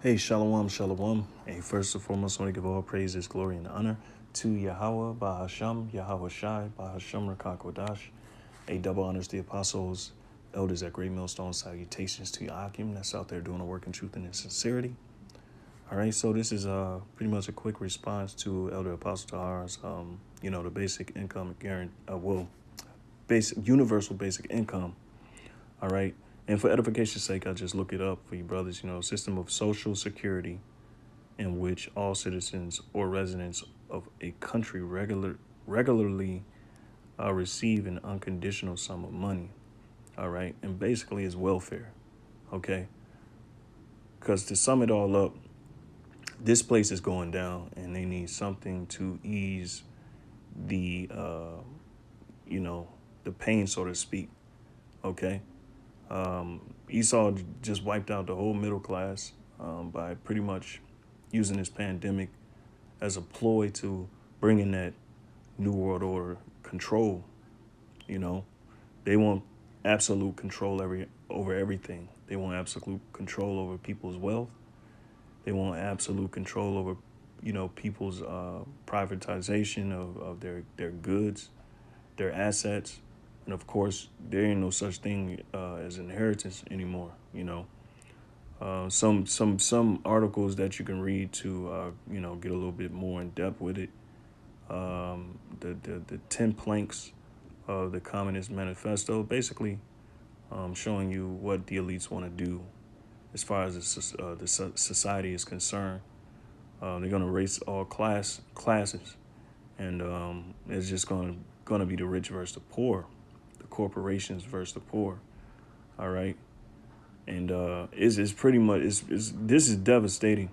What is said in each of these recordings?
Hey, shalom, shalom. Hey, first and foremost, I want to give all praises, glory, and honor to Yahweh, Bahasham, Yahweh Shai, Bahasham Rakakodash. A double honors to the apostles, elders at Great Millstone. Salutations to Yakim that's out there doing the work in truth and in sincerity. All right, so this is pretty much a quick response to Elder Apostle Tahar's, the basic income guarantee, basic universal basic income. All right, and for edification's sake, I just look it up for you brothers. System of social security in which all citizens or residents of a country regularly receive an unconditional sum of money. All right, and basically it's welfare. Okay, because to sum it all up, this place is going down, and they need something to ease the, the pain, so to speak. Okay, Esau just wiped out the whole middle class by pretty much using this pandemic as a ploy to bring in that New World Order control. You know, they want absolute control over everything. They want absolute control over people's wealth. They want absolute control over, people's privatization of their goods, their assets, and of course, there ain't no such thing as inheritance anymore. Some articles that you can read to get a little bit more in depth with it. The 10 planks of the Communist Manifesto, basically showing you what the elites want to do as far as the society is concerned. They're going to erase all classes, and it's just going to be the rich versus the poor, the corporations versus the poor. All right, and it's pretty much this is devastating,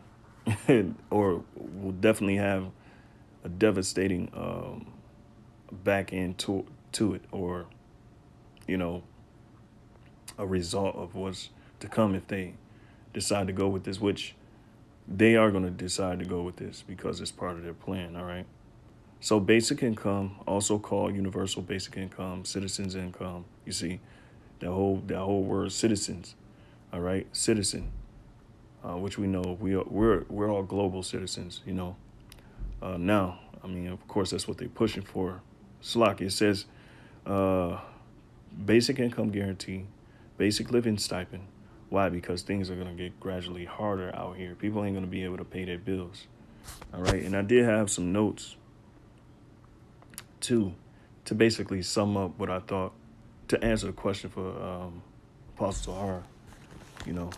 or will definitely have a devastating back end to it, or you know a result of what's to come if they decide to go with this, which they are going to decide to go with this because it's part of their plan. All right. So basic income, also called universal basic income, citizens income. You see, that whole word citizens. All right, citizen, which we know we're all global citizens. Now, I mean, of course, that's what they're pushing for. Slock, it says uh, basic income guarantee, basic living stipend. Why? Because things are going to get gradually harder out here. People ain't going to be able to pay their bills. All right. And I did have some notes too to basically sum up what I thought to answer the question for Apostle Tahar, you know,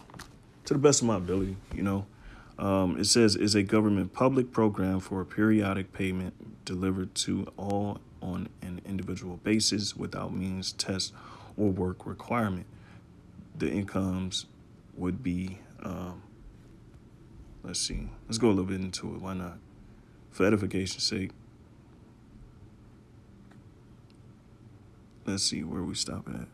to the best of my ability, it says is a government public program for a periodic payment delivered to all on an individual basis without means, test, or work requirement. The incomes would be, let's see, let's go a little bit into it. Why not? For edification's sake, let's see where we stopping at.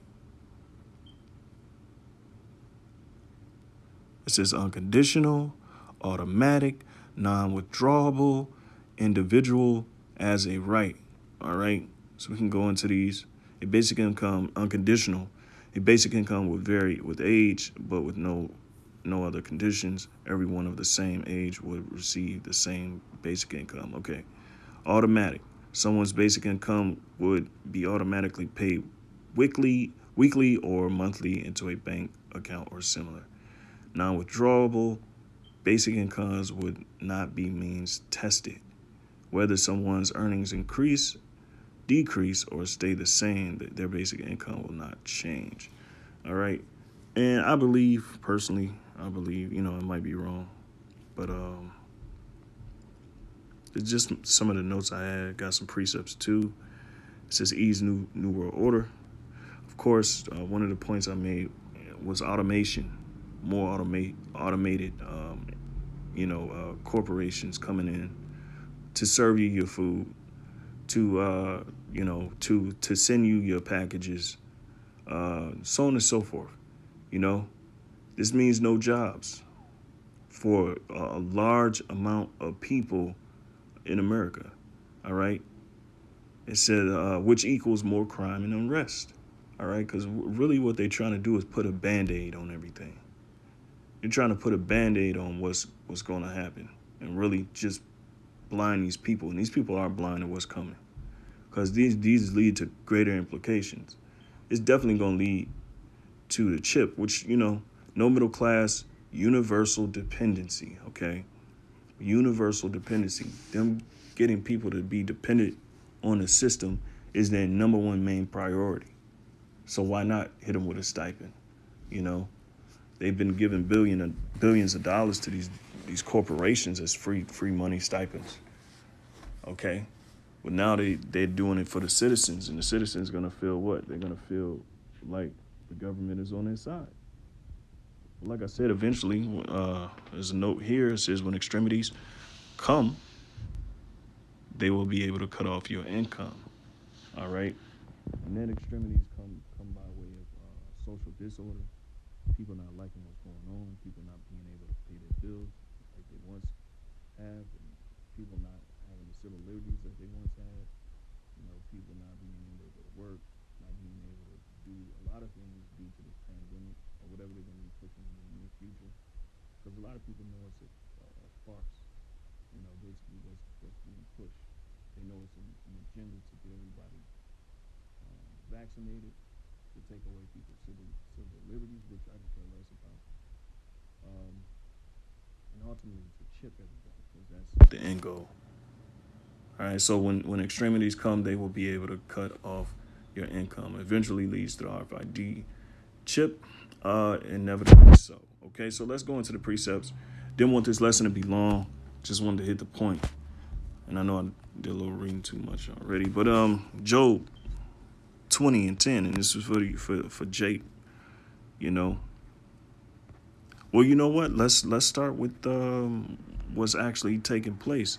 It says unconditional, automatic, non-withdrawable, individual as a right. All right. So we can go into these. A basic income, unconditional. A basic income would vary with age, but with no other conditions. Everyone of the same age would receive the same basic income. Okay. Automatic. Someone's basic income would be automatically paid weekly or monthly into a bank account or similar. Non-withdrawable, basic incomes would not be means tested. Whether someone's earnings increase, decrease, or stay the same, their basic income will not change. All right. And I believe, personally, it might be wrong, but it's just some of the notes I had. Got some precepts too. It says ease new world order. Of course, one of the points I made was automation, more automated, corporations coming in to serve you your food, to to send you your packages, so on and so forth. This means no jobs for a large amount of people in America. All right. It said, which equals more crime and unrest. All right. Because really what they're trying to do is put a Band-Aid on everything. You're trying to put a band-aid on what's going to happen and really just blind these people. And these people are blind to what's coming because these lead to greater implications. It's definitely going to lead to the chip, which, no middle class, universal dependency, okay? Universal dependency. Them getting people to be dependent on the system is their number one main priority. So why not hit them with a stipend? You know, they've been giving billions of dollars to these corporations as free money stipends. Okay, but now they're doing it for the citizens, and the citizens gonna feel what? They're gonna feel like the government is on their side. Like I said, eventually, there's a note here. It says when extremities come, they will be able to cut off your income. All right, and then extremities come by way of social disorder, people not liking what's going on, people not being able to pay their bills like they once have, and people not having the civil liberties that they once had. People not being able to go to work, not being able to do a lot of things due to this pandemic or whatever they're going to be pushing in the near future. Because a lot of people know it's a farce. Basically what's being pushed. They know it's an agenda to get everybody vaccinated, to take away people's civil liberties, which I can care less about. And ultimately to chip everybody, because that's the end goal. All right, so when extremities come, they will be able to cut off your income. Eventually leads to the RFID chip, inevitably so. Okay, so let's go into the precepts. Didn't want this lesson to be long. Just wanted to hit the point. And I know I did a little reading too much already. But Job 20:10, and this is for Jake. Well, you know what? Let's start with what's actually taking place.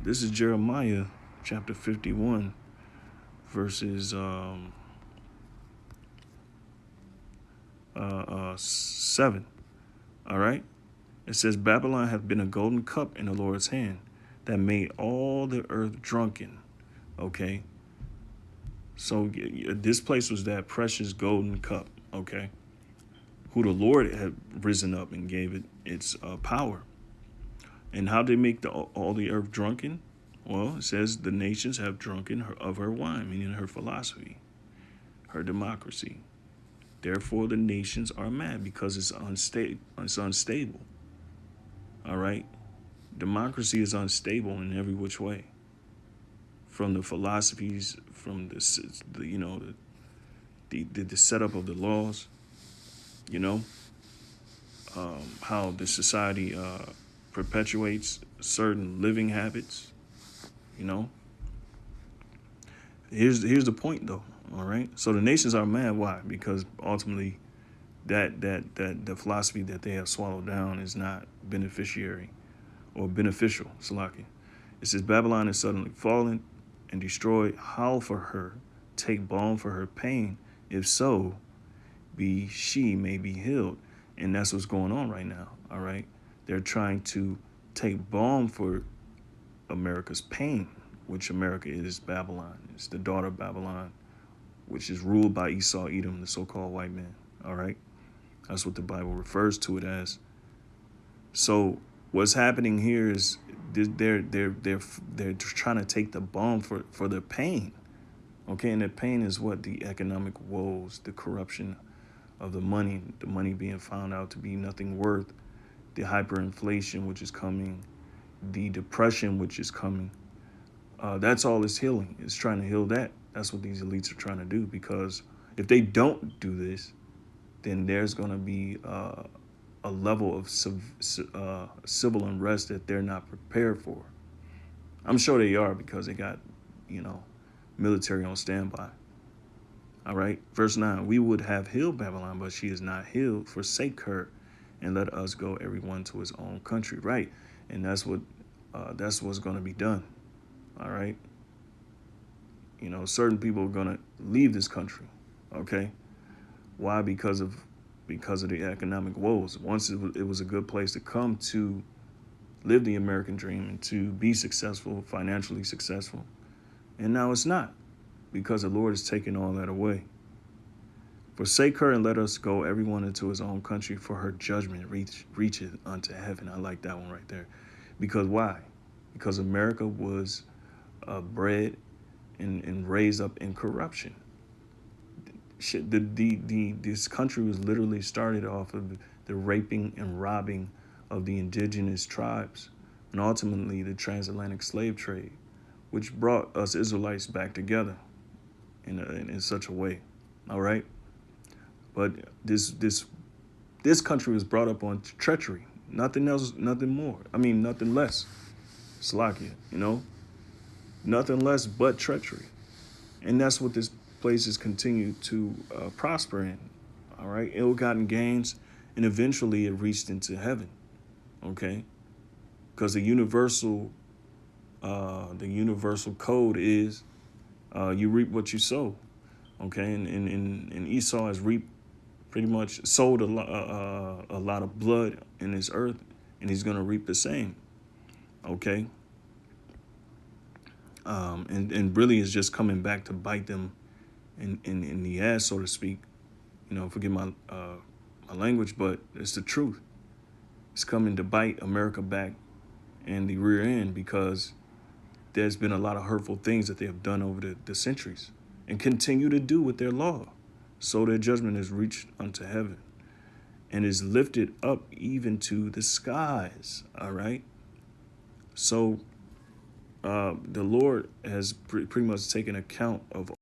This is Jeremiah chapter 51, verses 7. All right? It says, Babylon hath been a golden cup in the Lord's hand that made all the earth drunken. Okay? So this place was that precious golden cup. Okay? Who the Lord had risen up and gave it its power. And how they make all the earth drunken? Well, it says the nations have drunken of her wine, meaning her philosophy, her democracy. Therefore, the nations are mad because it's unstable. All right? Democracy is unstable in every which way. From the philosophies, from the setup of the laws, how the society perpetuates certain living habits. Here's the point though. All right, so the nations are mad. Why? Because ultimately that the philosophy that they have swallowed down is not beneficial. Salaki. It says Babylon is suddenly fallen and destroyed. Howl for her, take balm for her pain. If so, she may be healed. And that's what's going on right now. All right, they're trying to take balm for America's pain, which America is Babylon. It's the daughter of Babylon, which is ruled by Esau, Edom, the so-called white man. All right, that's what the Bible refers to it as. So what's happening here is they're trying to take the balm for their pain. Okay, and their pain is what? The economic woes, the corruption of the money being found out to be nothing worth, the hyperinflation which is coming, the depression which is coming. That's all it's healing. It's trying to heal that. That's what these elites are trying to do, because if they don't do this, then there's going to be a level of civil unrest that they're not prepared for. I'm sure they are, because they got, military on standby. All right. Verse 9, we would have healed Babylon, but she is not healed. Forsake her and let us go everyone to his own country. Right. And that's what's going to be done. All right. Certain people are going to leave this country. Okay. Why? Because of the economic woes. Once it was a good place to come to live the American dream and to be successful, financially successful. And now it's not, because the Lord is taking all that away. Forsake her and let us go, everyone into his own country, for her judgment reacheth unto heaven. I like that one right there. Because why? Because America was bred and raised up in corruption. This country was literally started off of the raping and robbing of the indigenous tribes, and ultimately the transatlantic slave trade, which brought us Israelites back together in such a way. All right, but this country was brought up on treachery, nothing else, nothing more. I mean, nothing less. Slovakia, nothing less but treachery, and that's what this place has continued to prosper in. All right, ill-gotten gains, and eventually it reached into heaven. Okay, because the universal code is you reap what you sow. Okay, and Esau has reaped pretty much sowed a lot of blood in this earth, and he's going to reap the same. Okay, and really is just coming back to bite them in the ass, so to speak. Forgive my language, but it's the truth. It's coming to bite America back in the rear end, because there's been a lot of hurtful things that they have done over the centuries and continue to do with their law. So their judgment is reached unto heaven and is lifted up even to the skies. All right. So the Lord has pretty much taken account of